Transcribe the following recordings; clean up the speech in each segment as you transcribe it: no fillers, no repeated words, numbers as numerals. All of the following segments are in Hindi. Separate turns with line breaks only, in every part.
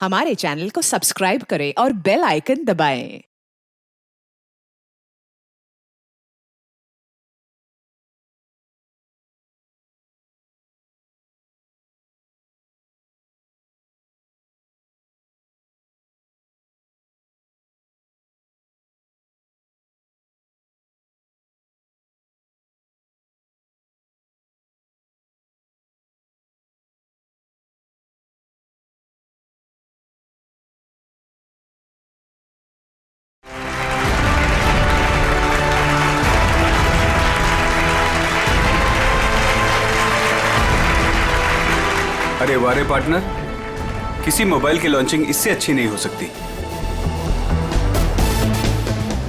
हमारे चैनल को सब्सक्राइब करें और बेल आइकन दबाएं।
अरे वारे पार्टनर, किसी मोबाइल की लॉन्चिंग इससे अच्छी नहीं हो सकती।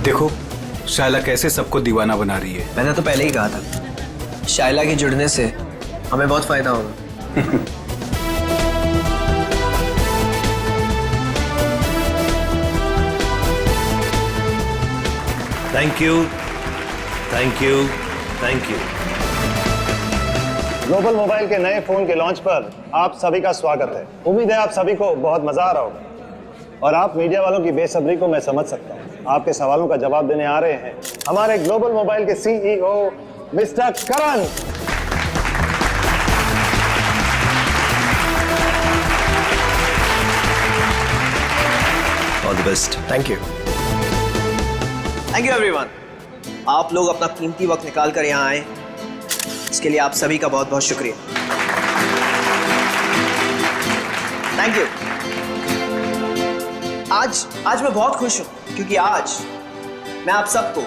देखो शायला कैसे सबको दीवाना बना रही है।
मैंने तो पहले ही कहा था, शायला के जुड़ने से हमें बहुत फायदा होगा।
Thank you, thank you, thank you.
Global mobile के नए फोन के लॉन्च पर आप सभी का स्वागत है। उम्मीद है आप सभी को बहुत मजा आ रहा होगा और आप मीडिया वालों की बेसब्री को मैं समझ सकता हूँ। आपके सवालों का जवाब देने आ रहे हैं हमारे ग्लोबल मोबाइल के CEO mister Karan.
All the best.
Thank you everyone. आप लोग अपना कीमती वक्त निकाल कर यहाँ आए, इसके लिए आप सभी का बहुत बहुत शुक्रिया। Thank you. आज मैं बहुत खुश हूं क्योंकि आज मैं आप सबको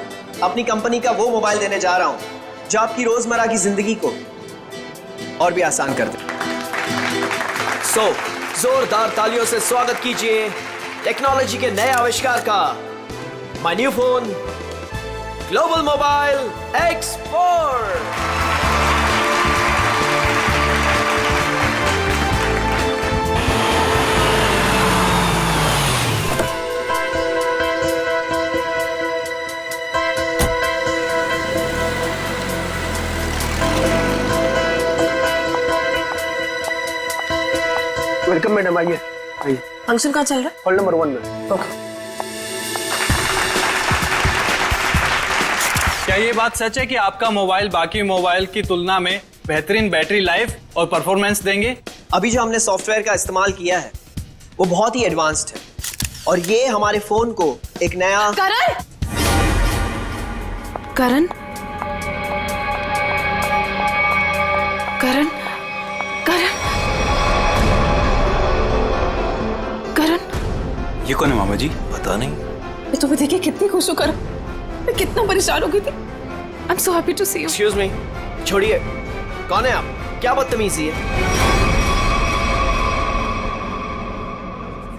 अपनी कंपनी का वो मोबाइल देने जा रहा हूं जो आपकी रोजमर्रा की जिंदगी को और भी आसान कर दे। जोरदार तालियों से स्वागत कीजिए टेक्नोलॉजी के नए आविष्कार का, my new phone global mobile X4।
Welcome madam, आइए आइए।
फंक्शन कहाँ चल रहा है?
हॉल नंबर 1 में।
ओके।
क्या ये बात सच है कि आपका मोबाइल बाकी मोबाइल की तुलना में बेहतरीन बैटरी लाइफ और परफॉर्मेंस देंगे?
अभी जो हमने सॉफ्टवेयर का इस्तेमाल किया है वो बहुत ही एडवांस्ड है और ये हमारे फोन को एक नया
करण करण करण करण करण
ये कौन है मामा जी?
पता नहीं।
मैं तुम्हें देखे कितनी खुश हूँ करण। मैं कितना परेशान हो गई थी। I am so happy to see you.
Excuse me, छोड़िए। कौन है आप? क्या बदतमीजी है?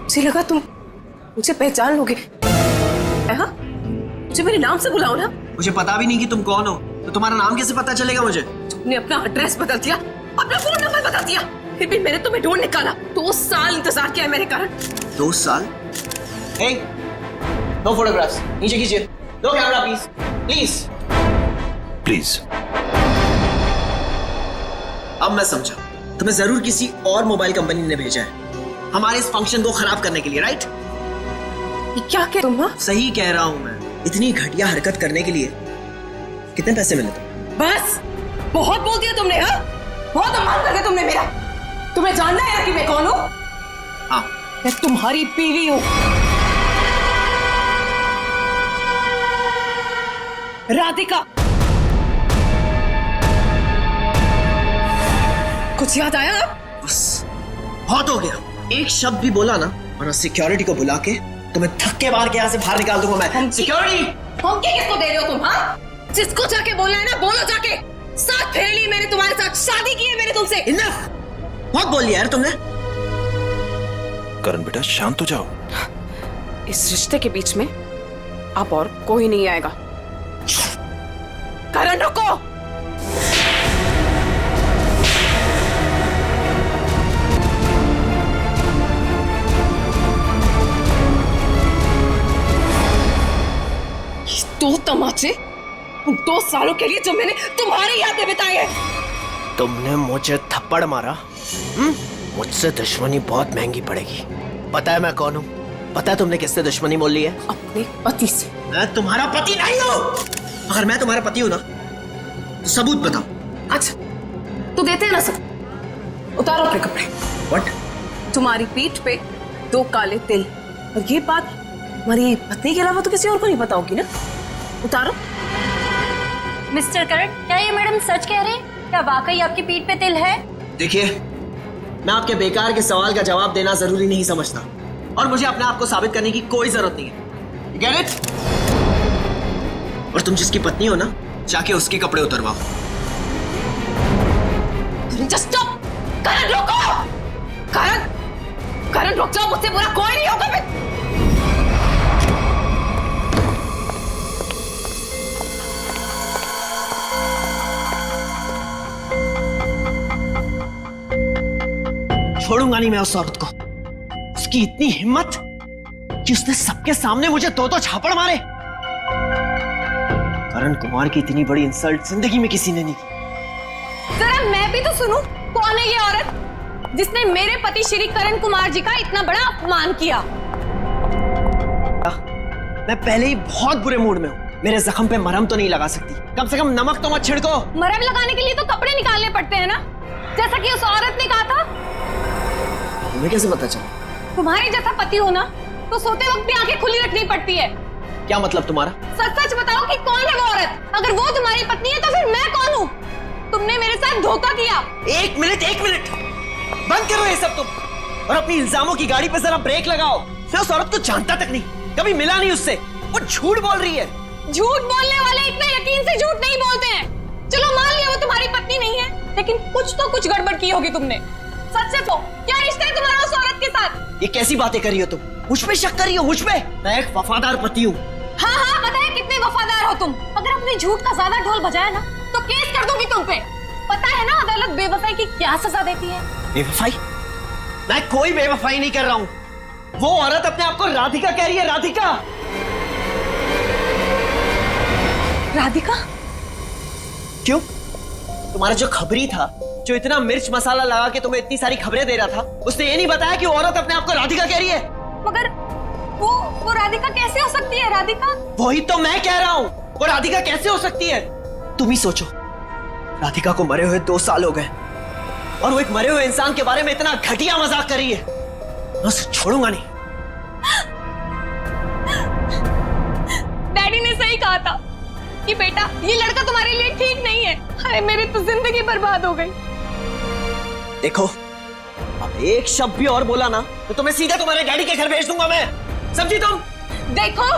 मुझे लगा तुम मुझे पहचान लोगे। हाँ, मुझे मेरे नाम से बुलाओ ना।
मुझे पता भी नहीं कि तुम कौन हो, तो तुम्हारा नाम कैसे पता चलेगा मुझे?
तुमने अपना एड्रेस बदल दिया, अपना फोन नंबर बदल दिया, फिर भी मैंने तुम्हें ढूंढ निकाला। 2 साल इंतजार किया है मेरे कारण।
2 साल? Hey, no photographs. नीचे कीजिए। No camera please, please.
Please.
अब मैं समझा, तुम्हें जरूर किसी और मोबाइल कंपनी ने भेजा है हमारे इस फंक्शन को खराब करने के लिए, राइट?
ये क्या कह तुम? हाँ,
सही कह रहा हूं मैं। इतनी घटिया हरकत करने के लिए कितने पैसे मिले तुम?
बस बहुत बोल दिया तुमने। हाँ, बहुत अपमान कर दिया तुमने मेरा। तुम्हें जानना है कि मैं कौन हूँ?
हाँ।
मैं तुम्हारी बीवी हूँ, राधिका। कुछ याद आया?
बस बहुत हो गया। एक शब्द भी बोला ना, वरना सिक्योरिटी को बुला के तुम्हें धक्के मार के यहाँ से बाहर निकाल दूंगा मैं। सिक्योरिटी!
धमकी किसको दे रहे हो तुम? हाँ, जिसको जाके बोलना है ना बोलो जाके। साथ फेर ली मैंने तुम्हारे साथ, शादी की है मैंने तुमसे।
इनफ! बहुत बोल लिया यार तुमने।
करण बेटा शांत हो जाओ।
इस रिश्ते के बीच में अब और कोई नहीं आएगा। करण रुको। ये 2 तमाचे उन 2 सालों के लिए जो मैंने तुम्हारी याद में बिताए हैं।
तुमने मुझे थप्पड़ मारा, मुझसे दुश्मनी बहुत महंगी पड़ेगी। पता है मैं कौन हूँ? पता है तुमने किससे दुश्मनी मोल ली है?
अपने पति से।
मैं तुम्हारा पति नहीं हूँ। अगर मैं तुम्हारा पति हूँ ना तो सबूत बताओ।
अच्छा, तो देते हैं ना सब। उतारो अपने कपड़े।
व्हाट?
तुम्हारी पीठ पे 2 काले तिल, और ये बात हमारी पत्नी के अलावा तो किसी और को नहीं पता होगी ना। उतारो।
मिस्टर करण, क्या ये मैडम सच कह रहे हैं? क्या वाकई आपकी पीठ पे तिल है?
देखिए, मैं आपके बेकार के सवाल का जवाब देना जरूरी नहीं समझता, और मुझे अपने आप को साबित करने की कोई जरूरत नहीं है। Get it? और तुम जिसकी पत्नी हो ना, जाके उसके कपड़े उतरवाओ।
Just stop! करण रोको! करण रुक जाओ, मुझसे बुरा कोई नहीं होगा।
छोड़ूंगा नहीं मैं उस औरत को। उसकी इतनी हिम्मत कि उसने सबके सामने मुझे 2 झापड़ मारे। करण कुमार की इतनी बड़ी इंसल्ट जिंदगी में किसी ने नहीं की।
जरा मैं भी तो सुनूं, कौन है ये औरत जिसने मेरे पति श्री करण कुमार जी का इतना बड़ा अपमान किया?
मैं पहले ही बहुत बुरे मूड में हूँ। मेरे जख्म पे मरहम तो नहीं लगा सकती, कम से कम नमक तो मत छिड़को।
मरहम लगाने के लिए तो कपड़े निकालने पड़ते हैं ना, जैसा कि उस औरत ने कहा था।
तुम्हें कैसे पता चला?
तुम्हारे जैसा पति हो ना तो सोते वक्त भी आंखें खुली रखनी पड़ती है।
क्या मतलब तुम्हारा?
सच सच बताओ कि कौन है वो औरत? अगर वो तुम्हारी पत्नी है तो फिर मैं कौन हूँ? तुमने मेरे साथ धोखा किया।
एक मिनट बंद करो ये सब तुम, और अपनी इल्जामों की गाड़ी पे जरा ब्रेक लगाओ। मैं उस औरत को जानता तक नहीं, कभी मिला नहीं उससे। वो झूठ बोल रही है।
झूठ बोलने वाले इतने यकीन से झूठ नहीं बोलते हैं। चलो मान लिया वो तुम्हारी पत्नी नहीं है, लेकिन कुछ गड़बड़ की होगी तुमने। सच से तो क्या रिश्ता है तुम्हारा उस औरत के साथ?
ये कैसी बातें कर रही हो तुम? मुझ पे शक कर रही हो? मुझ पे? मैं एक वफादार पति हूँ।
हाँ, पता है कितने वफादार हो तुम। अगर अपने झूठ का ज्यादा ढोल बजाया ना तो केस कर दूंगी तुम पे। पता है ना अदालत बेवफाई की क्या सजा देती है?
बेवफाई? मैं कोई बेवफाई नहीं कर रहा हूँ। वो औरत अपने आप को राधिका कह रही है।
राधिका?
क्यों? तुम्हारा जो खबरी था, जो इतना मिर्च मसाला लगा के तुम्हें इतनी सारी खबरें दे रहा था, उसने ये नहीं बताया कि वो औरत अपने आप को राधिका कह रही है।
मगर वो राधिका कैसे हो सकती है? राधिका?
वही तो मैं कह रहा हूँ, वो राधिका कैसे हो सकती है? तुम ही सोचो, राधिका को मरे हुए 2 साल हो गए और वो एक मरे हुए इंसान के बारे में इतना घटिया मजाक कर रही है। मैं उसे छोड़ूंगा नहीं।
डैडी ने सही कहा था कि बेटा ये लड़का तुम्हारे लिए ठीक नहीं है। हाय मेरी तो जिंदगी बर्बाद हो गई।
देखो, अब एक शब्द भी और बोला ना तो तुम्हें सीधे तुम्हारे डैडी के घर भेज दूंगा मैं। समझी तुम?
देखो,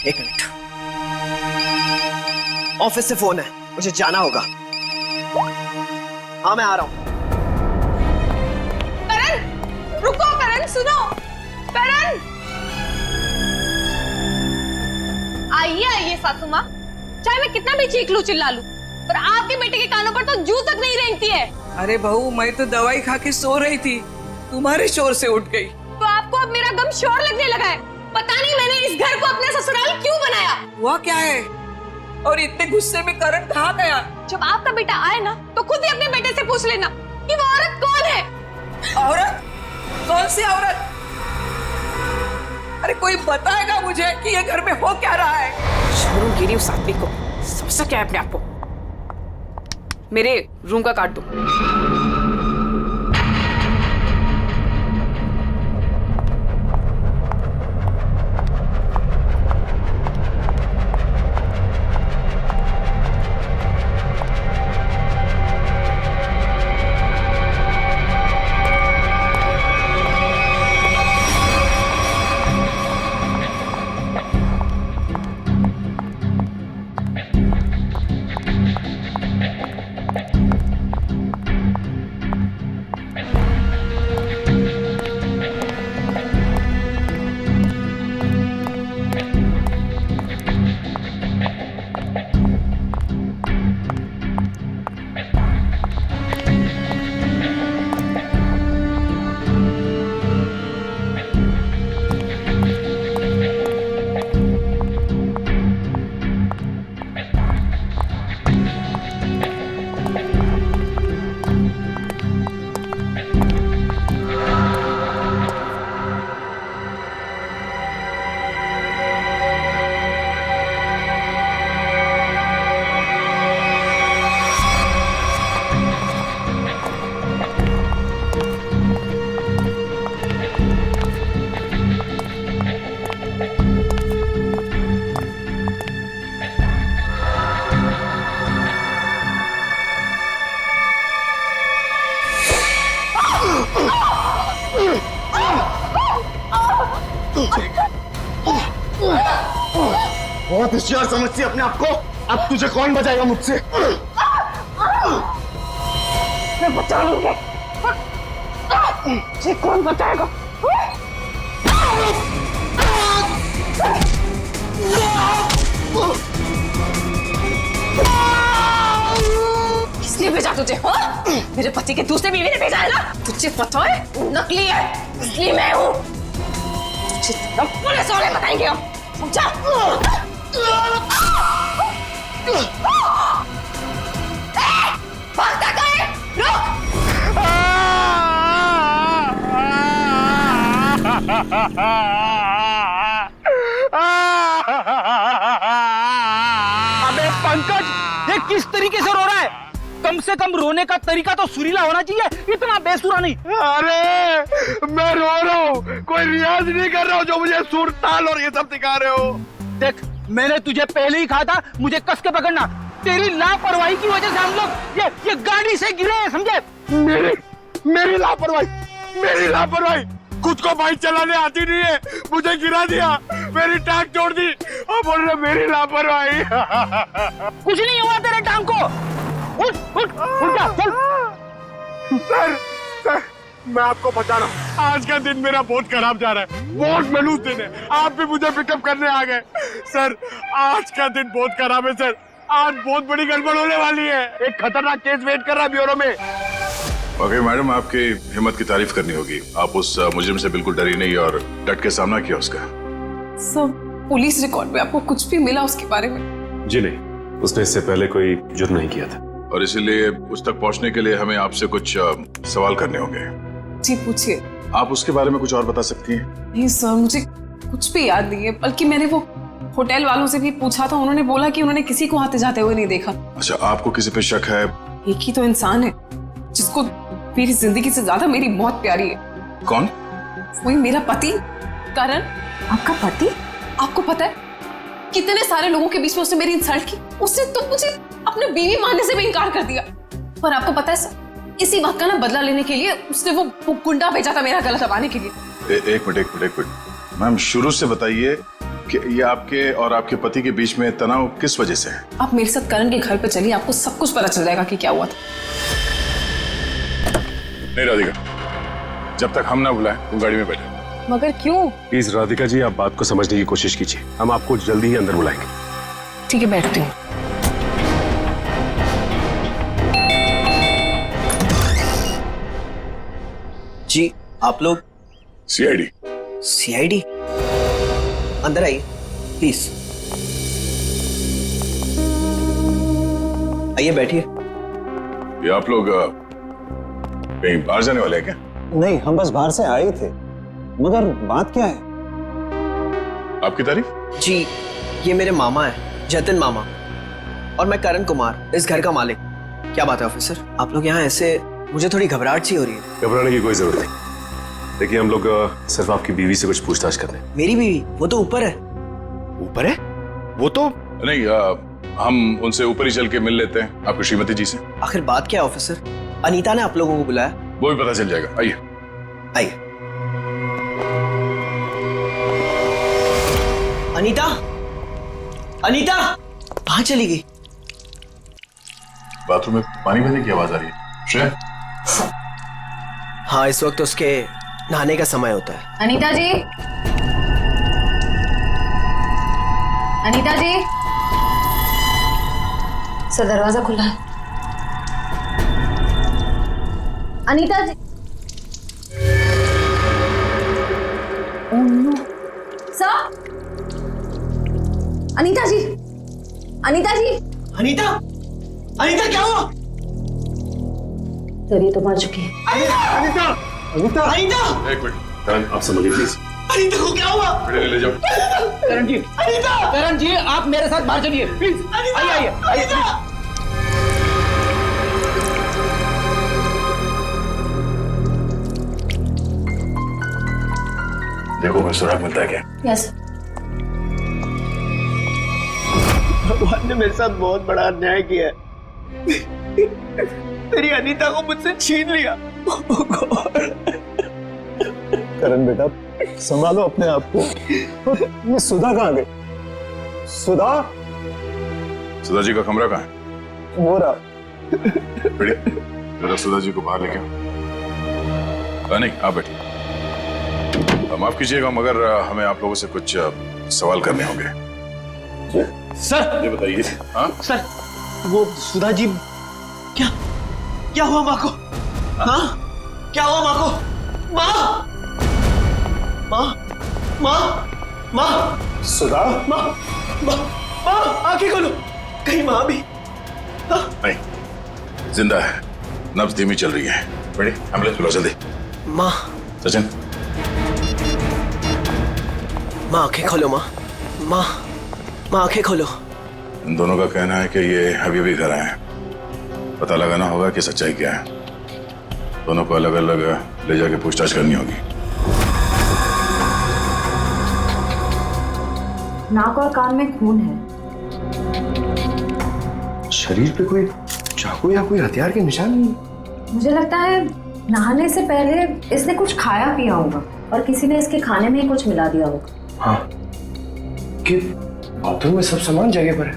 एक मिनट, ऑफिस से फोन है, मुझे जाना होगा। हाँ मैं आ रहा हूं।
करण रुको, करण सुनो। करण आइए सासू माँ। चाहे मैं कितना भी चीख लूं चिल्ला लूं, पर आपके बेटे के कानों पर तो जू तक नहीं रेंगती है।
अरे बहू, मैं तो दवाई खा के सो रही थी, तुम्हारे शोर से उठ गई।
तो आपको अब मेरा गम शोर लगने लगा है। पता नहीं मैंने इस घर को अपने ससुराल क्यों बनाया।
हुआ क्या है? और इतने गुस्से में करण कहाँ गया?
जब आपका बेटा आए ना तो खुद ही अपने बेटे से पूछ लेना कि वो औरत कौन है।
औरत? कौन सी औरत? अरे कोई बताएगा मुझे कि ये घर में हो क्या रहा है?
छोड़ूंगी नहीं उस आदमी को। समझ क्या है अपने आप को? मेरे रूम का काट दो।
बहुत होशियार समझती है अपने आप को। अब तुझे कौन बचाएगा मुझसे?
मैं बचा लूंगा। मुझे कौन बचाएगा? किसने भेजा तुझे? हाँ? मेरे पति के दूसरे बीवी ने भेजा है ना? तुझे पता है वो नकली है, इसलिए मैं हूँ। तुझे तब पुलिस वाले बताएंगे हम, समझा? भागता कहाँ है? रुक!
अबे पंकज, ये किस तरीके से रो रहा है? कम से कम रोने का तरीका तो सुरीला होना चाहिए, इतना बेसुरा नहीं।
अरे मैं रो रहा हूँ, कोई रियाज नहीं कर रहा हूँ जो मुझे सुर ताल और ये सब सिखा रहे हो।
देख, मैंने तुझे पहले ही कहा था मुझे कस के पकड़ना। तेरी लापरवाही की वजह से हम लोग ये गाड़ी से गिरे हैं, समझे?
मेरी लापरवाही खुद को बाइक चलाने आती नहीं है, मुझे गिरा दिया, मेरी टांग तोड़ दी और बोल रहे मेरी लापरवाही।
कुछ नहीं हुआ तेरे टांग को। उठ जा, चल।
सर, मैं आपको बता रहा हूँ, आज का दिन मेरा बहुत खराब जा रहा है, बहुत मनूस दिन है। आप भी मुझे पिकअप करने आ गए। सर, आज का दिन बहुत खराब है सर, आज बहुत बड़ी गड़बड़ होने वाली है। एक खतरनाक केस वेट कर रहा है ब्यूरो में।
ओके मैडम, आपकी हिम्मत की तारीफ करनी होगी। आप उस मुजरिम से बिल्कुल डरी नहीं और डट के सामना किया उसका।
सब पुलिस रिकॉर्ड में आपको कुछ भी मिला उसके बारे में?
जी नहीं, उसने इससे पहले कोई जुर्म नहीं किया था।
और इसीलिए उस तक पहुंचने के लिए हमें आपसे कुछ सवाल करने होंगे।
जी पूछिए।
आप उसके बारे में कुछ और बता सकती हैं?
नहीं सर, मुझे कुछ भी याद नहीं है, बल्कि मैंने वो होटल वालों से भी पूछा था, उन्होंने बोला कि उन्होंने किसी को आते जाते हुए नहीं देखा।
अच्छा, आपको किसी पे शक है?
एक ही तो इंसान है जिसको मेरी जिंदगी से ज्यादा मेरी मौत प्यारी है।
कौन?
वही मेरा पति करण।
आपका पति?
आपको पता है कितने सारे लोगों के बीच में उसने मेरी इंसल्ट की। उसने तो मुझे अपने बीवी मानने से भी इनकार कर दिया। पर आपको पता है सर, इसी बात का ना बदला लेने के लिए उसने वो गुंडा भेजा था मेरा गला दबाने के लिए।
एक मिनट मैम, शुरू से बताइए कि ये आपके और आपके पति के बीच में तनाव किस वजह से है?
आप मेरे साथ करण के घर पे चलिए, आपको सब कुछ पता चल जाएगा कि क्या हुआ था।
नहीं राधिका, जब तक हम ना बुलाएं तुम गाड़ी में बैठे।
मगर क्यों?
प्लीज राधिका जी, आप बात को समझने की कोशिश कीजिए, हम आपको जल्दी ही अंदर बुलाएंगे।
ठीक है, बैठती हूँ।
जी, आप लोग?
सीआईडी।
अंदर आइए प्लीज। आइए बैठिए।
ये आप लोग कहीं बाहर जाने वाले हैं क्या?
नहीं, हम बस बाहर से आए थे, मगर बात क्या है?
आपकी तारीफ?
जी, ये मेरे मामा है, जतिन मामा, और मैं करण कुमार, इस घर का मालिक। क्या बात है ऑफिसर, आप लोग यहाँ ऐसे? मुझे थोड़ी घबराहट सी हो रही है।
घबराने की कोई जरूरत नहीं। देखिए, हम लोग सिर्फ आपकी बीवी से कुछ पूछताछ करते हैं।
मेरी बीवी? वो तो ऊपर है।
ऊपर है? वो तो नहीं, हम उनसे ऊपर ही चल के मिल लेते हैं, आपकी श्रीमती जी से।
आखिर बात क्या है ऑफिसर? अनीता ने आप लोगों को बुलाया।
वो भी पता चल जाएगा, आइए।
आइए। अनीता, अनीता कहाँ चली गई?
बाथरूम में पानी बहने की आवाज आ रही है। श्रेया?
हाँ, इस वक्त उसके नहाने का समय होता है।
अनीता जी, अनीता जी। सर, दरवाजा खुला है। Anita ji. Oh no. Sir, Anita ji, Anita ji.
Anita, Anita क्या हुआ?
सर, ये तो मर चुकी है।
अनीता, अनीता,
अनीता,
एक मिनट,
करण, आप समझिए प्लीज।
अनीता को क्या हुआ?
बेटे ले जाओ।
करण जी,
अनीता,
करण जी, आप मेरे साथ बाहर चलिए प्लीज। आइए,
अनीता।
देखो कोई सुराग मिलता है क्या?
यस।
भगवान ने मेरे साथ बहुत बड़ा अन्याय किया है। मेरी अनीता को मुझसे छीन लिया।
करण बेटा, संभालो अपने आप को। ये सुधा कहाँ गई? सुधा,
सुधा जी का कमरा कहाँ है?
वो रहा।
बढ़िया, जरा सुधा जी को बाहर लेके आओ। नहीं, आप बैठिए। माफ कीजिएगा मगर हमें आप लोगों से कुछ सवाल करने होंगे।
सर
ये बताइए। हाँ
सर, वो सुधा जी, क्या हुआ माँ को? हाँ, क्या हुआ माँ को? माँ, माँ, माँ, माँ,
सुधा,
माँ, माँ, माँ, आंखें खोलो। कहीं माँ भी?
नहीं, जिंदा है, नब्ज धीमी चल रही है। बड़ी एम्बुलेंस बुलाओ जल्दी।
माँ,
सचिन,
माँ आंखें खोलो। माँ, माँ, माँ आंखें खोलो।
इन दोनों का कहना है कि ये अभी भी घर आए हैं। पता लगाना होगा कि सच्चाई क्या है। दोनों को अलग अलग ले जाके पूछताछ करनी होगी।
नाक और कान में खून है।
शरीर पे कोई चाकू या कोई हथियार के निशान नहीं?
मुझे लगता है नहाने से पहले इसने कुछ खाया पिया होगा और किसी ने इसके खाने में ही कुछ मिला दिया होगा।
हाँ, कि बाथरूम में सब सामान जगह पर है,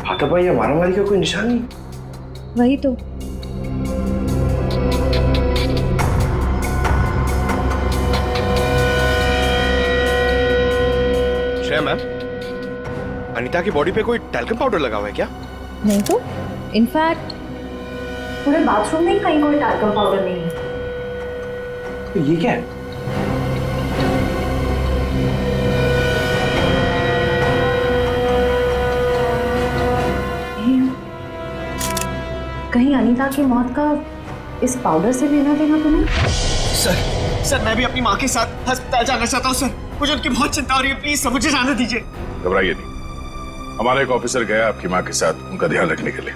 हाथापाई या मारामारी का कोई निशान नहीं।
वही तो।
श्रेया मैम, अनीता की बॉडी पे कोई टैल्कम पाउडर लगा हुआ है क्या?
नहीं तो, इनफैक्ट पूरे बाथरूम में ही कहीं कोई टैल्कम पाउडर नहीं है।
तो ये क्या है?
कहीं अनीता की मौत का इस पाउडर से लेना देना तो नहीं?
सर, मैं भी अपनी माँ के साथ अस्पताल जाना चाहता हूँ सर। मुझे उनकी बहुत चिंता हो रही है, प्लीज सर मुझे जाने दीजिए।
घबराइए नहीं, हमारा एक ऑफिसर गया आपकी माँ के साथ उनका ध्यान रखने के लिए।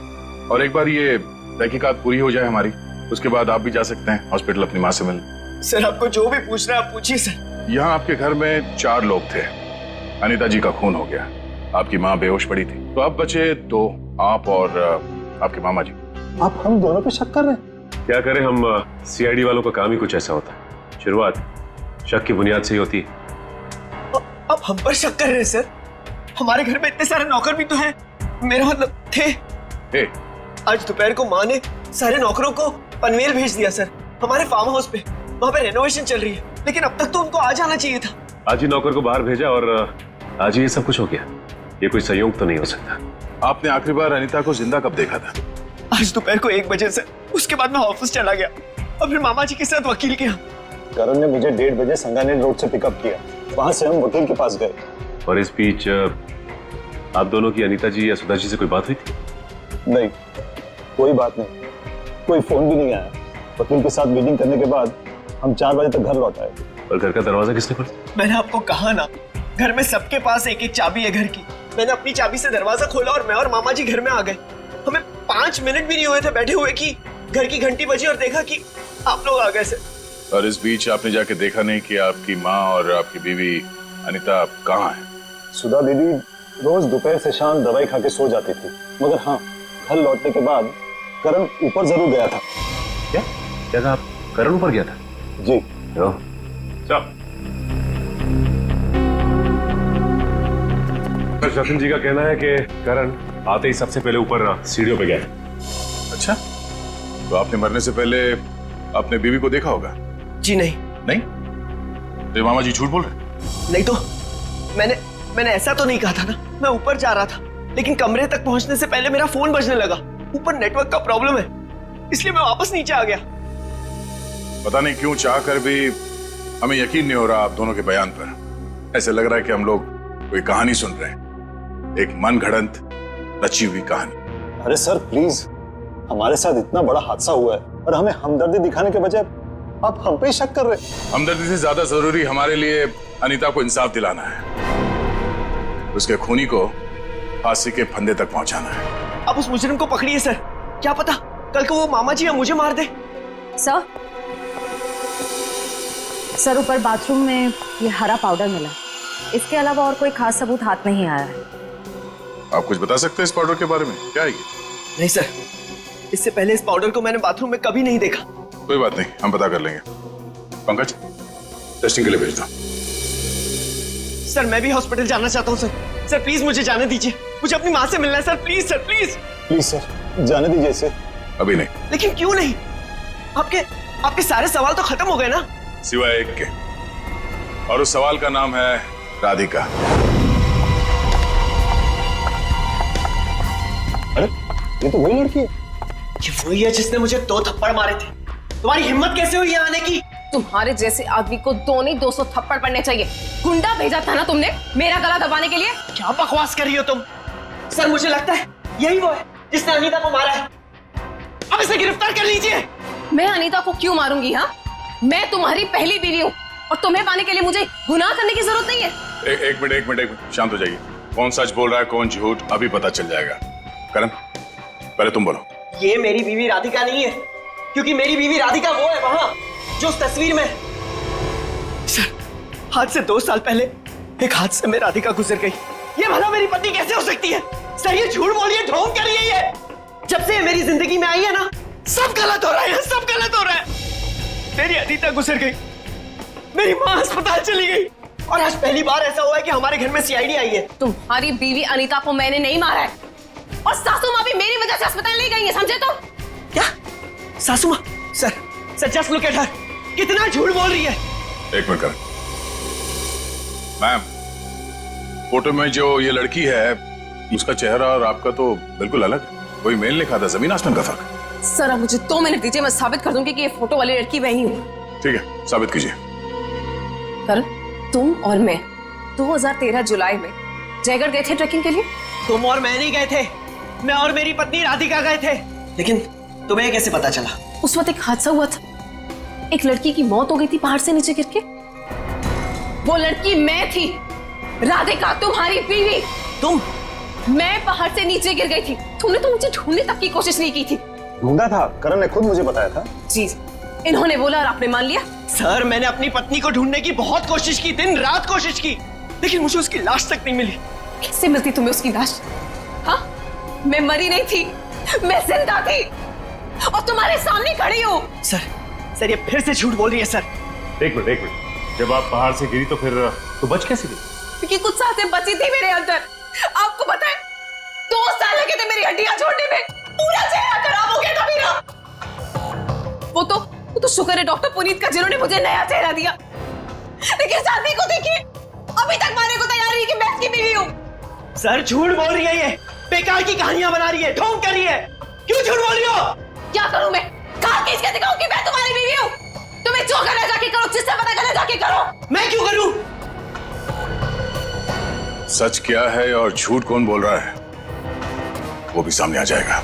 और एक बार ये तहकीकात पूरी हो जाए हमारी, उसके बाद आप भी जा सकते हैं हॉस्पिटल अपनी माँ से मिलने।
सर आपको जो भी पूछना है आप पूछिए सर।
यहाँ आपके घर में 4 लोग थे। अनीता जी का खून हो गया, आपकी माँ बेहोश पड़ी थी, तो अब बचे 2, आप और आपके मामा जी।
आप हम दोनों पे शक कर रहे हैं?
क्या करें, हम सीआईडी वालों का काम ही कुछ ऐसा होता है। शुरुआत शक की बुनियाद से ही होती है।
अब हम पर शक कर रहे हैं सर? हमारे घर में इतने सारे नौकर भी तो हैं। मेरा मतलब थे। आज दोपहर को माँ ने सारे नौकरों को पनवेल भेज दिया सर, हमारे फार्म हाउस पे। वहाँ पे रेनोवेशन चल रही है, लेकिन अब तक तो उनको आ जाना चाहिए था।
आज ही नौकर को बाहर भेजा और आज ही ये सब कुछ हो गया। ये कोई संयोग तो नहीं हो सकता।
आपने आखिरी बार अनीता को जिंदा कब देखा था?
आज दोपहर को 1 बजे से। उसके बाद मैं ऑफिस चला गया और फिर मामा जी के साथ वकील के यहाँ।
करण ने मुझे 1:30 बजे संगानेर रोड से पिकअप किया, वहां से हम वकील के पास गए।
और इस बीच आप दोनों की अनीता जी या सुधा जी से कोई बात हुई थी?
नहीं, कोई बात नहीं, कोई फोन भी नहीं आया। वकील के साथ मीटिंग करने के बाद हम 4 बजे तक घर लौट आए।
और घर का दरवाजा किसने खोला?
मैंने आपको कहा ना, घर में सबके पास एक एक चाबी है घर की। मैंने अपनी चाबी से दरवाजा खोला और मैं और मामा जी घर में आ गए। हमें 5 मिनट भी नहीं हुए थे बैठे हुए कि घर की घंटी बजी और देखा कि आप लोग आ गए सर।
और इस बीच आपने जाके देखा नहीं कि आपकी माँ और आपकी बीवी अनीता कहाँ है?
सुधा दीदी रोज दोपहर से शाम दवाई खा के सो जाती थी, मगर हाँ, घर लौटने के बाद करण ऊपर जरूर गया था।
क्या था? आप करण ऊपर गया था?
जी।
जतिन जी का कहना है कि करण आते ही सबसे पहले ऊपर सीढ़ियों पे गया।
अच्छा, तो आपने मरने से पहले अपने बीवी को देखा होगा?
जी नहीं।
नहीं? तो मामा जी झूठ बोल रहे?
नहीं तो मैंने ऐसा तो नहीं कहा था ना। मैं ऊपर जा रहा था, लेकिन कमरे तक पहुंचने से पहले मेरा फोन बजने लगा। ऊपर नेटवर्क का प्रॉब्लम है, इसलिए मैं वापस नीचे आ गया।
पता नहीं क्यों चाह कर भी हमें यकीन नहीं हो रहा आप दोनों के बयान पर। ऐसे लग रहा है कि हम लोग कोई कहानी सुन रहे हैं, एक मन घड़ंत रची हुई कहानी।
अरे सर प्लीज, हमारे साथ इतना बड़ा हादसा हुआ है और हमें हमदर्दी दिखाने के बजाय आप हम पे शक कर रहे हैं।
हमदर्दी से ज्यादा जरूरी हमारे लिए अनीता को इंसाफ दिलाना है, उसके खूनी को फांसी के फंदे तक पहुंचाना है।
अब उस मुजरिम को पकड़िए सर, क्या पता कल को वो मामा जी या मुझे मार दे।
सर ऊपर बाथरूम में ये हरा पाउडर मिला, इसके अलावा और कोई खास सबूत हाथ नहीं आया है।
आप कुछ बता सकते हैं इस पाउडर के बारे में? क्या है ये?
नहीं सर, इससे पहले इस पाउडर को मैंने बाथरूम में कभी नहीं देखा।
कोई बात नहीं, हम पता कर लेंगे। पंकज, टेस्टिंग के लिए भेज दो।
सर मैं भी हॉस्पिटल जाना चाहता हूँ सर। सर प्लीज मुझे जाने दीजिए, मुझे अपनी माँ से मिलना है sir, please sir, please.
Please sir, जाने दीजिए इसे।
अभी नहीं।
लेकिन क्यों नहीं? आपके सारे सवाल तो खत्म हो गए ना?
सिवाय एक के, और उस सवाल का नाम है राधिका।
अरे ये तो वही लड़की है।
ये वही है जिसने मुझे 2 थप्पड़ मारे थे। तुम्हारी हिम्मत कैसे हुई यहाँ आने की?
तुम्हारे जैसे आदमी को 2 नहीं 200 थप्पड़ पड़ने चाहिए। गुंडा भेजा था ना तुमने मेरा गला दबाने के लिए?
क्या बकवास कर रही हो तुम? सर मुझे लगता है यही वो है जिसने अनीता को मारा है। अब इसे गिरफ्तार कर लीजिए।
मैं अनीता को क्यों मारूंगी? हाँ, मैं तुम्हारी पहली बीवी हूँ और तुम्हें पाने के लिए मुझे गुनाह करने की जरूरत नहीं है।
एक मिनट, शांत हो जाइए। कौन सच बोल रहा है कौन झूठ अभी पता चल जाएगा। करण, पहले तुम बोलो।
ये मेरी बीवी राधिका नहीं है, क्योंकि मेरी बीवी राधिका वो है वहां जो उस तस्वीर में। सर, आज से 2 साल पहले एक हादसे में राधिका गुजर गई। ये भला मेरी पत्नी कैसे हो सकती है? सर ये झूठ बोल रही है, ढोंग कर रही है ये। जब से ये मेरी जिंदगी में आई है ना, सब गलत हो रहा है, सब गलत हो रहा है। मेरी अनीता गुजर गई, मेरी माँ अस्पताल चली गई, और आज पहली बार ऐसा हुआ है कि हमारे घर में सीआईडी आई है।
तुम्हारी बीवी अनीता को मैंने नहीं मारा है, और सासू माँ भी मेरी वजह से अस्पताल ले गई है, समझे? तो
क्या सासू माँ? Sir just look at her, कितना झूठ बोल रही है।
एक मिनट कर। मैम, फोटो में जो ये लड़की है उसका चेहरा और आपका तो बिल्कुल अलग। कोई मेल नहीं खाता, जमीन आसमान का फर्क।
सर अब मुझे 2 मिनट दीजिए, मैं साबित कर दूंगी कि ये फोटो वाली लड़की वही हूँ।
ठीक है, साबित कीजिए।
करण, तुम और मैं 2013 जुलाई में जयगढ़ गए थे ट्रैकिंग के लिए।
तुम और मैं नहीं गए थे, मैं और मेरी पत्नी राधिका गए थे। लेकिन तुम्हें कैसे पता चला?
उस वक्त एक हादसा हुआ था, एक लड़की की मौत हो गई थी पहाड़ से नीचे गिर के। वो लड़की मैं थी, राधिका तुम्हारी बीवी।
तुम?
मैं पहाड़ से नीचे गिर गई थी, तुमने तो मुझे ढूंढने तक की कोशिश नहीं की थी।
ढूंढा था, करण ने खुद मुझे बताया था।
जी, इन्होंने बोला और आपने मान लिया।
सर मैंने अपनी पत्नी को ढूंढने की बहुत कोशिश की, दिन रात कोशिश की, लेकिन मुझे उसकी लाश तक नहीं मिली।
कैसे मिलती तुम्हें उसकी लाश? हाँ, मैं मरी नहीं थी, मैं जिंदा थी और तुम्हारे सामने खड़ी हूँ।
सर ये फिर से झूठ बोल रही है सर।
एक मिनट, जब आप पहाड़ से गिरी तो फिर तो बच कैसे गई?
क्योंकि कुछ सांसें बची थी मेरे अंदर। आपको पता है 2 साल लगे थे मेरी हड्डियां छोड़ने में, पूरा चेहरा खराब हो गया था मेरा। वो तो शुक्र है डॉक्टर पुनीत का जिन्होंने मुझे नया चेहरा दिया। लेकिन शादी को देखिए, अभी तक मारने को तैयार नहीं कि मैं इसकी बीवी हूँ।
सर झूठ बोल रही है, ये बेकार की कहानियां बना रही है, ढोंग कर रही है। क्यों झूठ बोल रही हो?
क्या करूं मैं? कहा किसके दिखाऊं कि मैं तुम्हारी बीवी हूँ? तुम्हें जो करना है जाके करो, जिससे पता करना जाके करो।
मैं क्यों करूं?
सच क्या है और झूठ कौन बोल रहा है वो भी सामने आ जाएगा।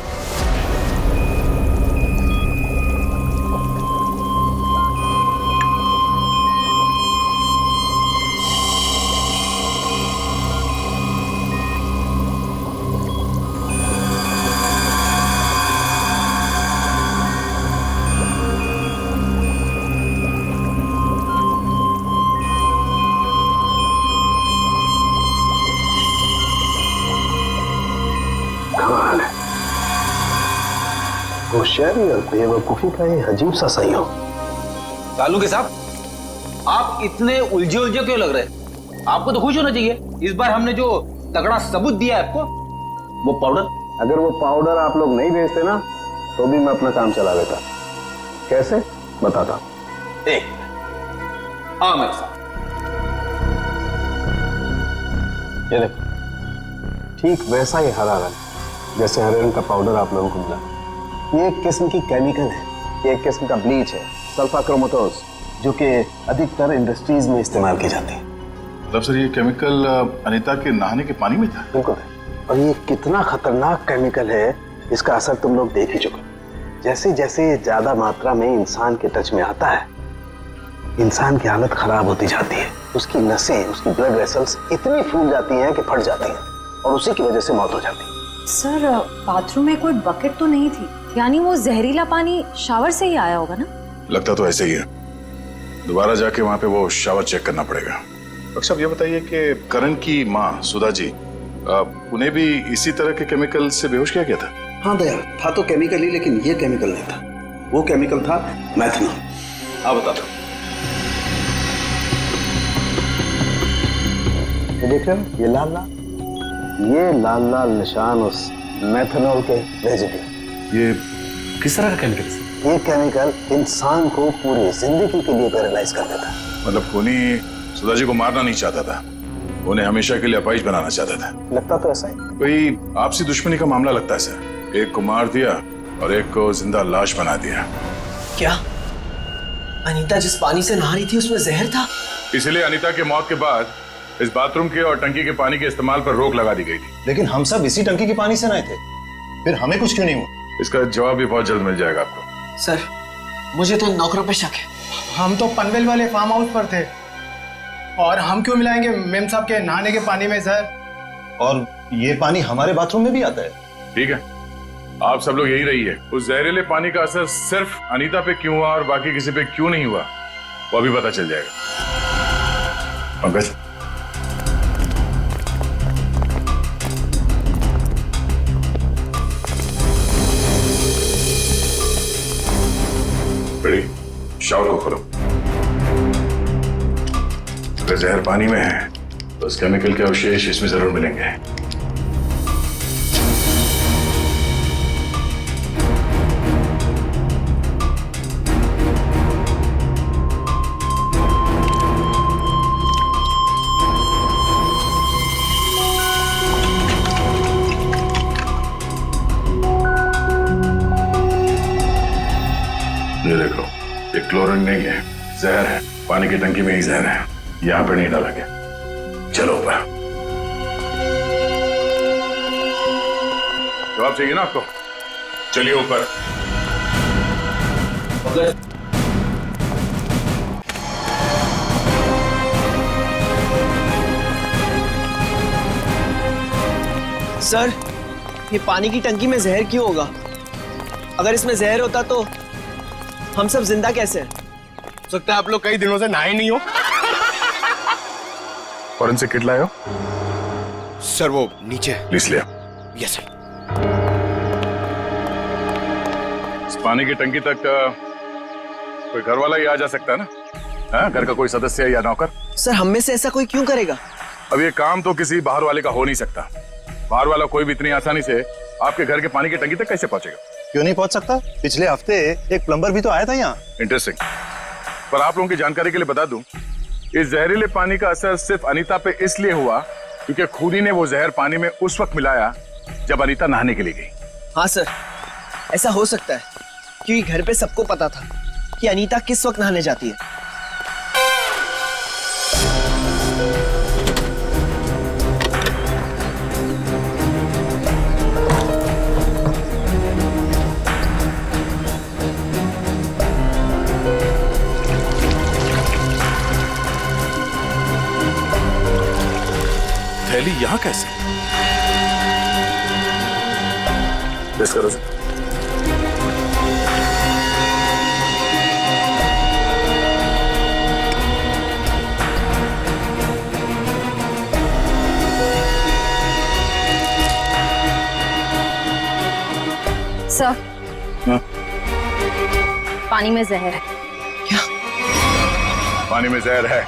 होशियारी और बेवकूफी का ये अजीब सा संयोग।
तालू के साहब, आप इतने उलझे क्यों लग रहे? आपको तो खुश होना चाहिए, इस बार हमने जो तगड़ा सबूत दिया है आपको, वो पाउडर।
अगर वो पाउडर आप लोग नहीं भेजते ना तो भी मैं अपना काम चला लेता। कैसे बताता?
हाँ मेरे साथ।
ये देखो, ठीक वैसा ही हरा रंग जैसे हरे रंग का पाउडर आप लोगों को मिला। ये एक किस्म की केमिकल है, ये एक किस्म का ब्लीच है, सल्फा क्रोमेटोज, जो कि अधिकतर इंडस्ट्रीज में इस्तेमाल की जाती है।
मतलब सर ये केमिकल अनीता के नहाने के पानी में था?
बिल्कुल। और ये कितना खतरनाक केमिकल है इसका असर तुम लोग देख ही चुके। जैसे जैसे ज्यादा मात्रा में इंसान के टच में आता है, इंसान की हालत खराब होती जाती है। उसकी नसें, उसकी ब्लड वेसल्स इतनी फूल जाती हैं कि फट जाती हैं और उसी की वजह से मौत हो जाती है।
सर बाथरूम में कोई बकेट तो नहीं थी, यानी वो जहरीला पानी शावर से ही आया होगा ना?
लगता तो ऐसे ही है। दोबारा जाके वहां पे वो शावर चेक करना पड़ेगा। डॉक्टर साहब ये बताइए कि करण की माँ सुधा जी, उन्हें भी इसी तरह के केमिकल से बेहोश किया गया था?
हाँ दया, था तो केमिकल ही, लेकिन ये केमिकल नहीं था। वो केमिकल था मैथनॉल।
हाँ बता दो।
ये देख रहे हो, ये लाल लाल ये लाल लाल निशान उस मेथनॉल के रेजिड्यू।
ये किस तरह का केमिकल है?
ये केमिकल इंसान को पूरी जिंदगी के लिए पैरालाइज कर देता है।
मतलब खूनी सुधा जी को मारना नहीं चाहता था, उन्हें हमेशा के लिए अपाहिज बनाना चाहता था।
लगता तो ऐसा ही।
कोई आपसी दुश्मनी का मामला लगता है सर। एक को मार दिया और एक को जिंदा लाश बना दिया।
क्या अनीता जिस पानी से नहा रही थी उसमें जहर था?
इसलिए अनीता के मौत के बाद इस बाथरूम के और टंकी के पानी के इस्तेमाल पर रोक लगा दी गई थी।
लेकिन हम सब इसी टंकी के पानी से नहाए थे, फिर हमें कुछ क्यों नहीं हुआ?
इसका जवाब भी बहुत जल्द मिल जाएगा आपको।
सर मुझे तो इन नौकरों पे शक है।
हम तो पनवेल वाले फार्म हाउस पर थे, और हम क्यों मिलाएंगे मेम साहब के नहाने के पानी में जहर?
और ये पानी हमारे बाथरूम में भी आता है।
ठीक है, आप सब लोग यही रहिए। उस जहरीले पानी का असर सिर्फ अनीता पे क्यों हुआ और बाकी किसी पे क्यों नहीं हुआ, वो अभी पता चल जाएगा। पंकज, शावर को खोलो। अगर जहर पानी में है तो उस केमिकल के अवशेष इसमें जरूर मिलेंगे। ये देखो, ये क्लोरीन नहीं है, जहर है। पानी की टंकी में ही जहर है, यहां पे नहीं डाला गया। चलो ऊपर। जवाब चाहिए ना आपको? चलिए ऊपर।
सर ये पानी की टंकी में जहर क्यों होगा? अगर इसमें जहर होता तो हम सब जिंदा कैसे हैं?
हो सकता है आप लोग कई दिनों से नहाए नहीं हो।
फॉरेंसिक किट लाए हो?
सर वो नीचे।
प्लीज लिया।
Yes sir.
इस पानी की टंकी तक कोई घर वाला ही आ जा सकता है ना? हाँ, घर का कोई सदस्य या नौकर?
सर हम में से ऐसा कोई क्यों करेगा?
अब ये काम तो किसी बाहर वाले का हो नहीं सकता। बाहर वाला कोई भी इतनी आसानी से आपके घर के पानी की टंकी तक कैसे पहुंचेगा?
क्यों नहीं पहुंच सकता? पिछले हफ्ते एक प्लम्बर भी तो आया था यहाँ।
इंटरेस्टिंग। पर आप लोगों की जानकारी के लिए बता दूं, इस जहरीले पानी का असर सिर्फ अनीता पे इसलिए हुआ क्योंकि खूनी ने वो जहर पानी में उस वक्त मिलाया जब अनीता नहाने के लिए गई।
हाँ सर, ऐसा हो सकता है क्योंकि घर पे सबको पता था कि अनीता किस वक्त नहाने जाती है।
थैली यहाँ कैसे? टेस्ट करो।
सर
हाँ?
पानी में जहर है।
क्या?
पानी में जहर है?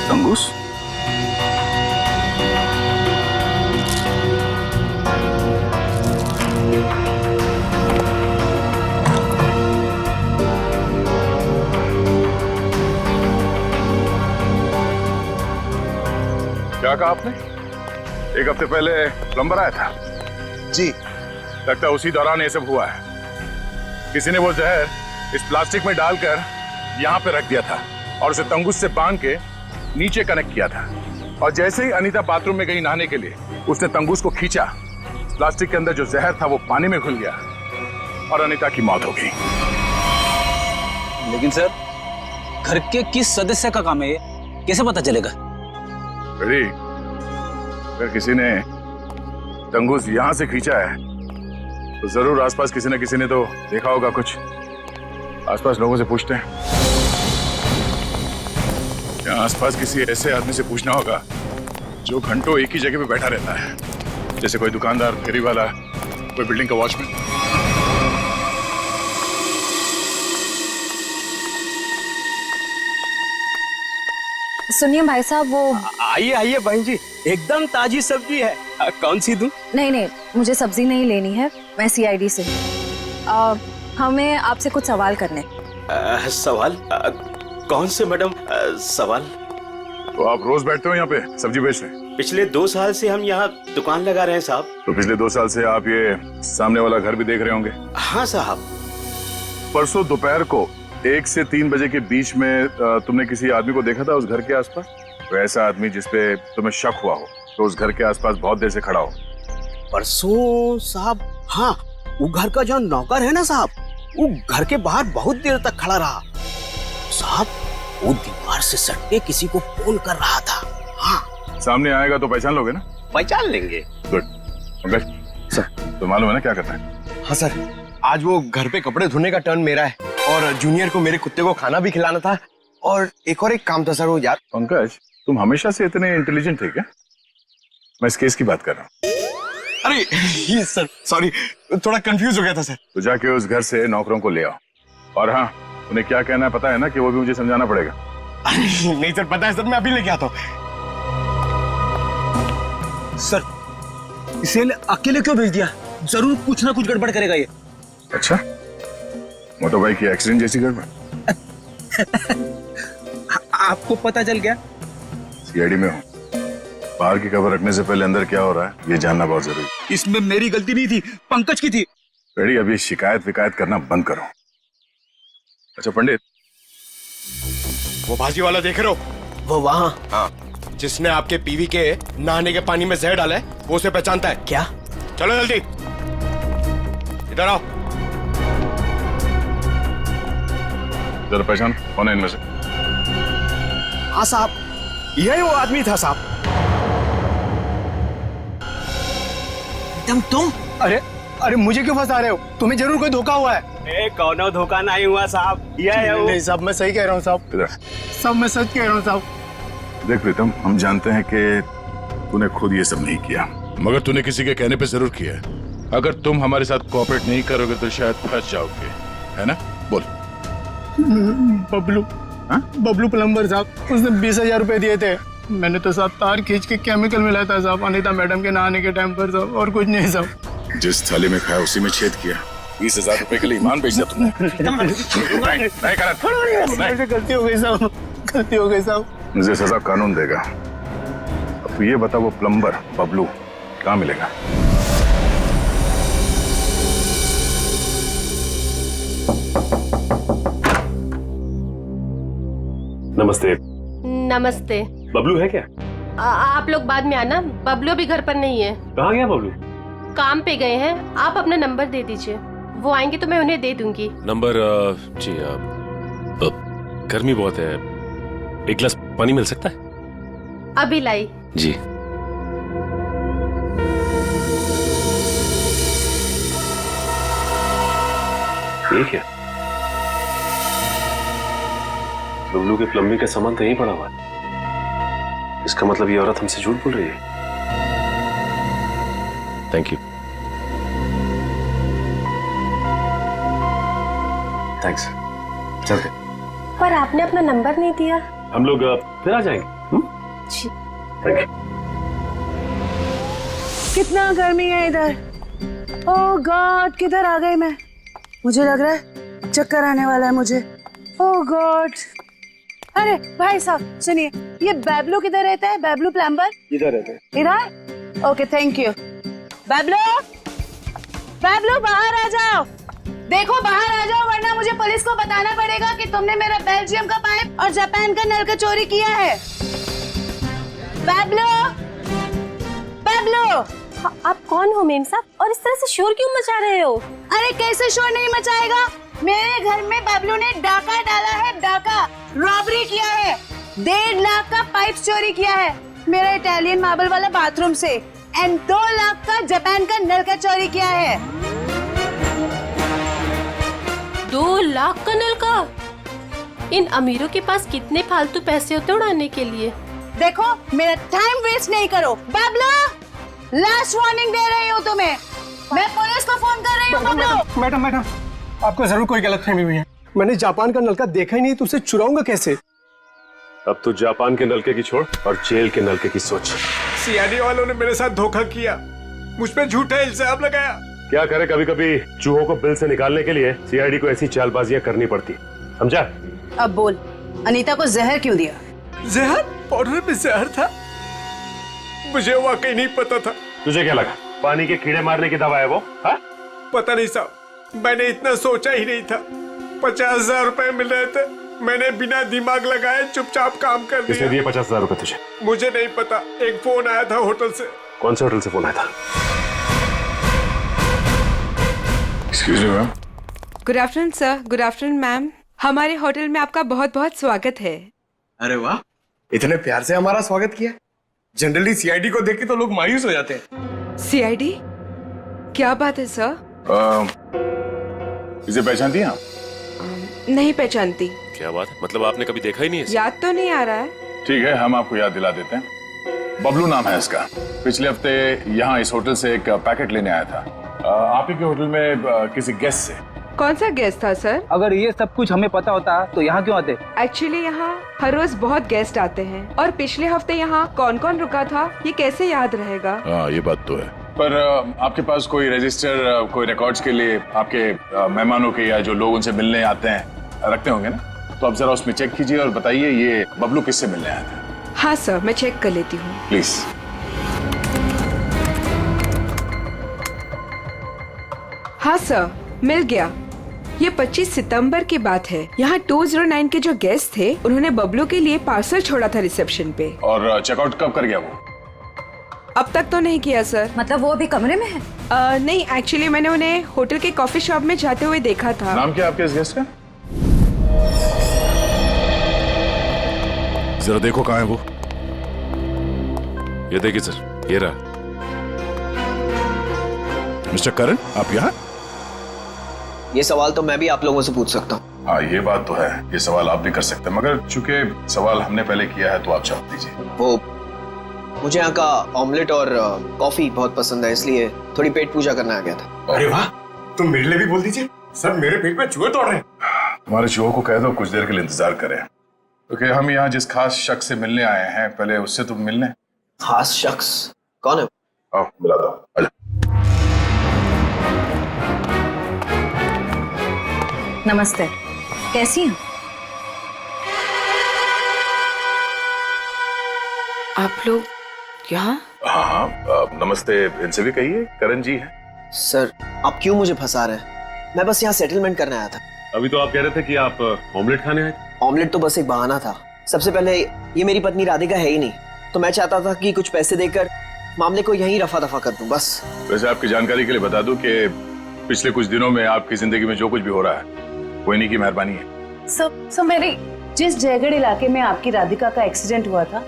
तंगूस? क्या कहा आपने? एक हफ्ते पहले प्लम्बर आया था?
जी।
लगता है उसी दौरान ये सब हुआ है। किसी ने वो जहर इस प्लास्टिक में डालकर यहाँ पे रख दिया था और उसे तंगूस से बांध के नीचे कनेक्ट किया था। और जैसे ही अनीता बाथरूम में गई नहाने के लिए, उसने तंगूस को खींचा। प्लास्टिक के अंदर जो जहर था वो पानी में घुल गया और अनीता की मौत हो गई।
लेकिन सर, घर के किस सदस्य का काम है ये? कैसे पता चलेगा?
अरे, अगर किसी ने तंगूस यहां से खींचा है तो जरूर आसपास किसी न किसी ने तो देखा होगा कुछ। आसपास लोगों से पूछते हैं। क्या आसपास किसी ऐसे आदमी से पूछना होगा जो घंटों एक ही जगह पे बैठा रहता है, जैसे कोई दुकानदार, फेरी वाला, कोई बिल्डिंग का वॉचमैन।
सुनिए भाई साहब, वो
आइए आइए बहन जी, एकदम ताजी सब्जी है। कौन सी दूं?
नहीं, मुझे सब्जी नहीं लेनी है, मैं सीआईडी से हूँ। हमें आपसे कुछ सवाल करने।
सवाल? कौन से मैडम सवाल?
तो आप रोज बैठते हो यहाँ पे सब्जी बेच रहे?
पिछले 2 साल से हम यहाँ दुकान लगा रहे हैं साहब।
तो पिछले 2 साल से आप ये सामने वाला घर भी देख रहे होंगे?
हाँ साहब।
परसों दोपहर को 1 से 3 बजे के बीच में तुमने किसी आदमी को देखा था उस घर के आसपास? तो ऐसा आदमी जिसपे तुम्हें शक हुआ हो, तो उस घर के आसपास बहुत देर से खड़ा हो।
परसों साहब, हाँ, वो घर का जो नौकर है ना साहब, वो घर के बाहर बहुत देर तक खड़ा रहा साहब। वो दीवार से सट के किसी को फोन कर रहा था। हाँ,
सामने आएगा तो पहचान लोगे ना?
पहचान लेंगे।
गुड। पंकज सर, तो मालूम है ना क्या करना है?
हाँ सर, आज वो घर पे कपड़े धोने का टर्न मेरा है और जूनियर को मेरे कुत्ते को खाना भी खिलाना था और एक काम था सर वो यार।
पंकज, तुम हमेशा से इतने इंटेलिजेंट थे क्या? मैं इस केस की बात कर रहा हूँ।
अरे ये सर सॉरी, थोड़ा कंफ्यूज हो गया था सर।
तो जाके उस घर से नौकरों को ले आओ। और हाँ, उन्हें क्या कहना है पता है ना, कि वो भी मुझे समझाना पड़ेगा।
नहीं सर, पता है सर, मैं अभी लेके आता हूँ।
सर, इसे अकेले क्यों भेज दिया? जरूर कुछ ना कुछ गड़बड़ करेगा ये।
अच्छा, मोटर बाइक की एक्सीडेंट जैसी गड़बड़?
आपको पता चल गया?
सीआईडी में हूँ, बाहर की खबर रखने से पहले अंदर क्या हो रहा है ये जानना बहुत जरूरी।
इसमें मेरी गलती नहीं थी, पंकज की थी।
रेडी, अब ये शिकायत विकायत करना बंद करो। अच्छा पंडित,
वो भाजी वाला देख रहे हो?
वो वहाँ?
हाँ, जिसने आपके पीवी के नहाने के पानी में जहर डाला है, वो उसे पहचानता है
क्या?
चलो जल्दी इधर आओ।
जरा पहचान कौन है इनमें से?
हाँ साहब, यही वो आदमी था साहब।
तुम?
अरे मुझे क्यों फंसा रहे हो? तुम्हें जरूर कोई धोखा हुआ है।
कौनो धोखा नहीं हुआ साहब, यह है वो।
नहीं साहब, मैं सही कह रहा हूँ साहब।
इधर
सब मैं सच कह रहा हूँ साहब।
देख प्रीतम, हम जानते हैं कि तूने खुद ये सब नहीं किया, मगर तूने किसी के कहने पे जरूर किया है। अगर तुम हमारे साथ कोऑपरेट नहीं करोगे तो शायद फंस जाओगे, है ना? बोल।
बबलू प्लम्बर साहब, उसने 20,000 रुपए दिए थे। मैंने तो साहब तार खींच के केमिकल मिलाया था साहब, अनीता मैडम के नहाने के टाइम पर साहब, और कुछ नहीं साहब।
जिस थाली में खाया उसी में छेद किया। 20,000 रुपए के लिए ईमान बेच दिया तुमने। नहीं करत।
गलती हो गई साहब, गलती हो गई साहब।
मुझे सजा कानून देगा। अब तो ये बता, वो प्लम्बर बबलू कहाँ मिलेगा?
नमस्ते।
नमस्ते।
बबलू है क्या?
आप लोग बाद में आना, बबलू भी घर पर नहीं है।
कहाँ गया बबलू?
काम पे गए हैं। आप अपना नंबर दे दीजिए, वो आएंगे तो मैं उन्हें दे दूंगी।
नंबर? जी, गर्मी बहुत है, एक गिलास पानी मिल सकता है?
अभी लाई।
जी। ये क्या? बबलू के प्लम्बिंग का सामान तो यहीं पड़ा हुआ है। इसका मतलब ये औरत हमसे झूठ बोल रही है। Thank you. थैंक्स। चलते।
पर आपने अपना नंबर नहीं दिया।
हम लोग फिर आ जाएंगे।
जी।
Thank you.
कितना गर्मी है इधर। ओह गॉड, किधर आ गई मैं? मुझे लग रहा है चक्कर आने वाला है मुझे। ओह गॉड। अरे भाई साहब सुनिए, ये बैबलू किधर रहता है? बैबलू प्लम्बर
इधर रहते हैं।
इधर? Okay thank you. Bablu, Bablu बाहर आ जाओ। देखो बाहर आ जाओ, वरना मुझे पुलिस को बताना पड़ेगा कि तुमने मेरा बेल्जियम का पाइप और जापान का नल का चोरी किया है। बैबलू, बैबलू।
आप कौन हो मेम साहब, और इस तरह से शोर क्यों मचा रहे हो?
अरे कैसे शोर नहीं मचाएगा? मेरे घर में बबलू ने डाका डाला है, डाका रॉबरी किया है। 1.5 लाख का पाइप चोरी किया है मेरा इटालियन मार्बल वाला बाथरूम से, एंड 2 लाख का जापान का नल का चोरी किया है।
2 लाख का नल का? इन अमीरों के पास कितने फालतू पैसे होते उड़ाने के लिए।
देखो मेरा टाइम वेस्ट नहीं करो। बबलू, लास्ट वार्निंग दे रही हूँ तुम्हें, मैं पुलिस को फोन कर रही हूँ। बबलू।
मैडम, आपको जरूर कोई गलतफहमी हुई है। मैंने जापान का नलका देखा ही नहीं, तो उसे चुराऊंगा कैसे?
अब तो जापान के नलके की छोड़ और जेल के नलके की सोच।
सीआईडी वालों ने मेरे साथ धोखा किया, मुझ पे झूठा इल्जाम लगाया।
क्या करे, कभी कभी चूहों को बिल से निकालने के लिए सीआईडी को ऐसी चालबाजियां करनी पड़ती, समझा?
अब बोल, अनीता को जहर क्यों दिया?
जहर? पाउडर में जहर था? मुझे वाकई नहीं पता था।
तुझे क्या लगा पानी के कीड़े मारने की दवा है वो? हा?
पता नहीं साहब, मैंने इतना सोचा ही नहीं था। 50,000 रुपए मिल रहे थे, मैंने बिना दिमाग लगाए चुपचाप काम कर दिया।
किसने दिए 50,000 रुपए तुझे?
मुझे नहीं पता, एक फोन आया था होटल से।
कौन से होटल से फोन आया था?
Excuse me ma'am.
Good afternoon sir. Good afternoon ma'am. हमारे होटल में आपका बहुत बहुत स्वागत है।
अरे वाह, इतने प्यार से हमारा स्वागत किया। जनरली सीआईडी को देख के तो लोग मायूस हो जाते हैं।
सीआईडी? क्या बात है सर?
इसे पहचानती हैं आप?
नहीं पहचानती।
क्या बात है, मतलब आपने कभी देखा ही नहीं है?
याद तो नहीं आ रहा है।
ठीक है, हम आपको याद दिला देते हैं। बबलू नाम है इसका। पिछले हफ्ते यहाँ इस होटल से एक पैकेट लेने आया था आप ही के होटल में किसी गेस्ट से।
कौन सा गेस्ट था सर?
अगर ये सब कुछ हमें पता होता तो यहाँ क्यों आते?
एक्चुअली यहाँ हर रोज बहुत गेस्ट आते हैं और पिछले हफ्ते यहाँ कौन कौन रुका था ये कैसे याद रहेगा?
हाँ, ये बात तो है। पर आपके पास कोई रजिस्टर, कोई रिकॉर्ड्स के लिए आपके मेहमानों के या जो लोग उनसे मिलने आते हैं रखते होंगे ना? तो आप जरा उसमें चेक कीजिए और बताइए ये बबलू किससे मिलने आया था।
हाँ सर, मैं चेक कर लेती हूँ।
प्लीज।
हाँ सर, मिल गया। ये 25 सितंबर की बात है। यहाँ 209 के जो गेस्ट थे उन्होंने बबलू के लिए पार्सल छोड़ा था रिसेप्शन पे।
और चेकआउट कब कर गया वो?
अब तक तो नहीं किया सर।
मतलब वो अभी कमरे में है?
नहीं, एक्चुअली मैंने उन्हें होटल के कॉफी शॉप में जाते हुए देखा था।
नाम क्या आपके इस गेस्ट का? जरा देखो कहाँ है वो।
ये देखिए सर, ये रहा।
मिस्टर करण, आप यहाँ?
ये सवाल तो मैं भी आप लोगों से पूछ सकता हूँ।
हाँ, ये बात तो है, ये सवाल आप भी कर सकते हैं, मगर चूंकि सवाल हमने पहले किया है तो आप जवाब दीजिए।
वो मुझे यहाँ का ऑमलेट और कॉफी बहुत पसंद है, इसलिए थोड़ी पेट पूजा करने आ गया था।
अरे वाह, तुम मेरे लिए भी बोल दीजिए। सर, मेरे पेट में चूहे दौड़ रहे हैं।
तुम्हारे चूहों को कह दो कुछ देर के लिए इंतजार करें, क्योंकि हम यहाँ जिस खास शख्स से मिलने आए हैं पहले उससे तुम मिलने।
खास शख्स कौन है?
आओ मिला दो। आजा।
नमस्ते, कैसी हैं?
आप लोग यहाँ?
हाँ, नमस्ते इनसे भी कहिए, करण जी है।
सर, आप क्यों मुझे फंसा रहे हैं? मैं बस यहाँ सेटलमेंट करने आया था।
अभी तो आप कह रहे थे कि आप ऑमलेट खाने आए।
ऑमलेट तो बस एक बहाना था। सबसे पहले ये मेरी पत्नी राधिका है ही नहीं, तो मैं चाहता था कि कुछ पैसे देकर मामले को यहीं रफा दफा कर दूं बस।
वैसे आपकी जानकारी के लिए बता दूं कि पिछले कुछ दिनों में आपकी जिंदगी में जो कुछ भी हो रहा है वो इन्हीं की मेहरबानी है।
सब मेरी जिस जयगढ़ इलाके में आपकी राधिका का एक्सीडेंट हुआ था,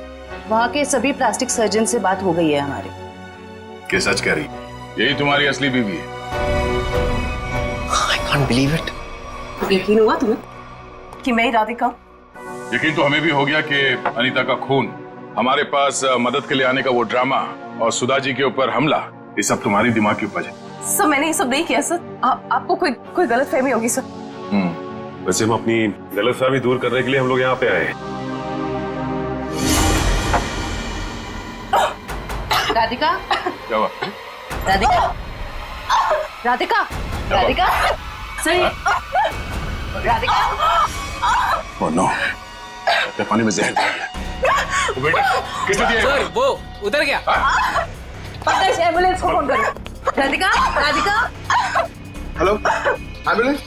वहाँ के सभी प्लास्टिक सर्जन से बात हो गई है हमारी।
क्या सच कह रही? यही तुम्हारी असली बीवी है?
I can't believe it।
यकीन हुआ तुम्हें कि मैं ही राधिका?
यकीन तो हमें भी हो गया कि अनीता का खून, हमारे पास मदद के लिए आने का वो ड्रामा और सुधा जी के ऊपर हमला, ये सब तुम्हारी दिमाग की उपज है।
सर, मैंने ये सब नहीं किया सर। आपको कोई गलतफहमी होगी सर।
वैसे हम अपनी गलतफहमी दूर करने के लिए हम लोग यहाँ पे आए हैं।
राधिका,
क्या हुआ?
राधिका, राधिका, राधिका, सही, राधिका।
ओह नो, क्या पानी में जहर दिया है? वो बेटा किसने दिया?
सर, वो उधर गया।
पता है, एम्बुलेंस को फोन करो। राधिका, राधिका।
Hello, ambulance.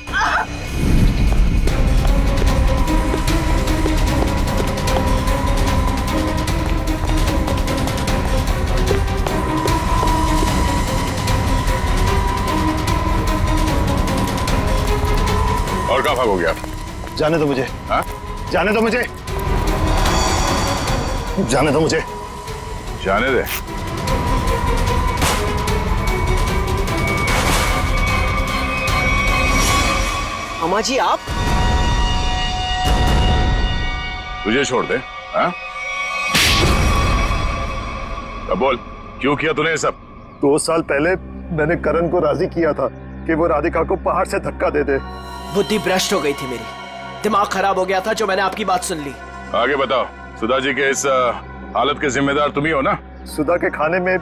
और कहाँ भाग हो गया?
जाने दो मुझे।
हाँ?
जाने दो मुझे। जाने दो मुझे।
जाने दे।
अम्मा जी, आप?
तुझे छोड़ दे? हाँ? अब बोल, क्यों किया तूने ये सब?
2 साल पहले मैंने करण को राजी किया था कि वो राधिका को पहाड़ से धक्का दे दे।
बुद्धि भ्रष्ट हो गई थी मेरी, दिमाग खराब हो गया था जो मैंने आपकी बात सुन ली।
आगे बताओ। सुधा जी के इस हालत के जिम्मेदार तुम ही हो ना?
सुधा के खाने में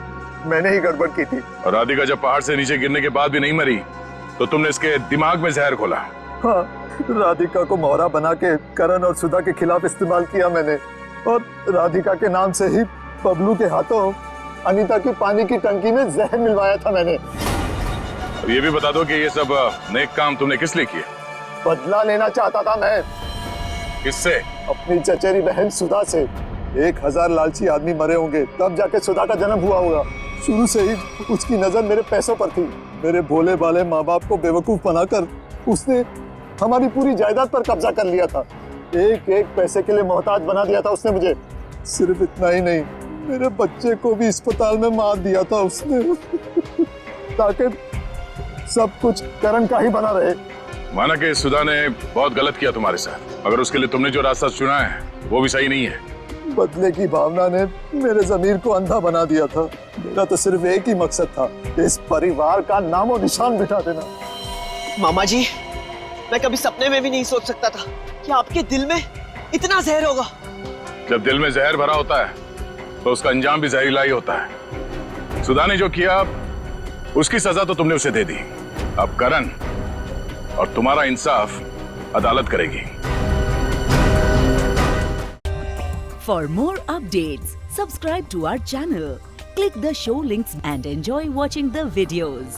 मैंने ही गड़बड़ की थी।
और राधिका जब पहाड़ से नीचे गिरने के बाद भी नहीं मरी तो तुमने इसके दिमाग में जहर घोला।
हाँ, राधिका को मोहरा बना के करण और सुधा के खिलाफ इस्तेमाल किया मैंने, और राधिका के नाम से ही बबलू के हाथों अनीता की पानी की टंकी में जहर मिलवाया था मैंने।
अब ये भी बता दो कि ये सब नेक काम तुमने किस लिए किए?
बदला लेना चाहता था मैं।
किससे?
अपनी चचेरी बहन सुधा से। 1000 लालची आदमी मरे होंगे तब जाके सुधा का जन्म हुआ होगा। शुरू से ही उसकी नजर मेरे पैसों पर थी। मेरे भोले भाले माँ बाप को बेवकूफ बनाकर उसने हमारी पूरी जायदाद पर कब्जा कर लिया था। एक एक पैसे के लिए मोहताज बना दिया था उसने मुझे। सिर्फ इतना ही नहीं, मेरे बच्चे को भी अस्पताल में मार दिया था उसने ताकि सब कुछ करण का ही बना रहे।
माना कि सुधा ने बहुत गलत किया तुम्हारे साथ, मगर उसके लिए तुमने जो रास्ता चुना है वो भी सही नहीं है।
बदले की भावना ने मेरे जमीर को अंधा बना दिया था। मेरा तो सिर्फ एक ही मकसद था, इस परिवार का नामो निशान मिटा देना।
मामा जी, मैं कभी सपने में भी नहीं सोच सकता था कि आपके दिल में इतना जहर होगा।
जब दिल में जहर भरा होता है तो उसका अंजाम भी जहरीला ही होता है। सुधा ने जो किया उसकी सजा तो तुमने उसे दे दी। अब करण और तुम्हारा इंसाफ अदालत करेगी।
For more updates, subscribe to our channel, click the show links and enjoy watching the videos.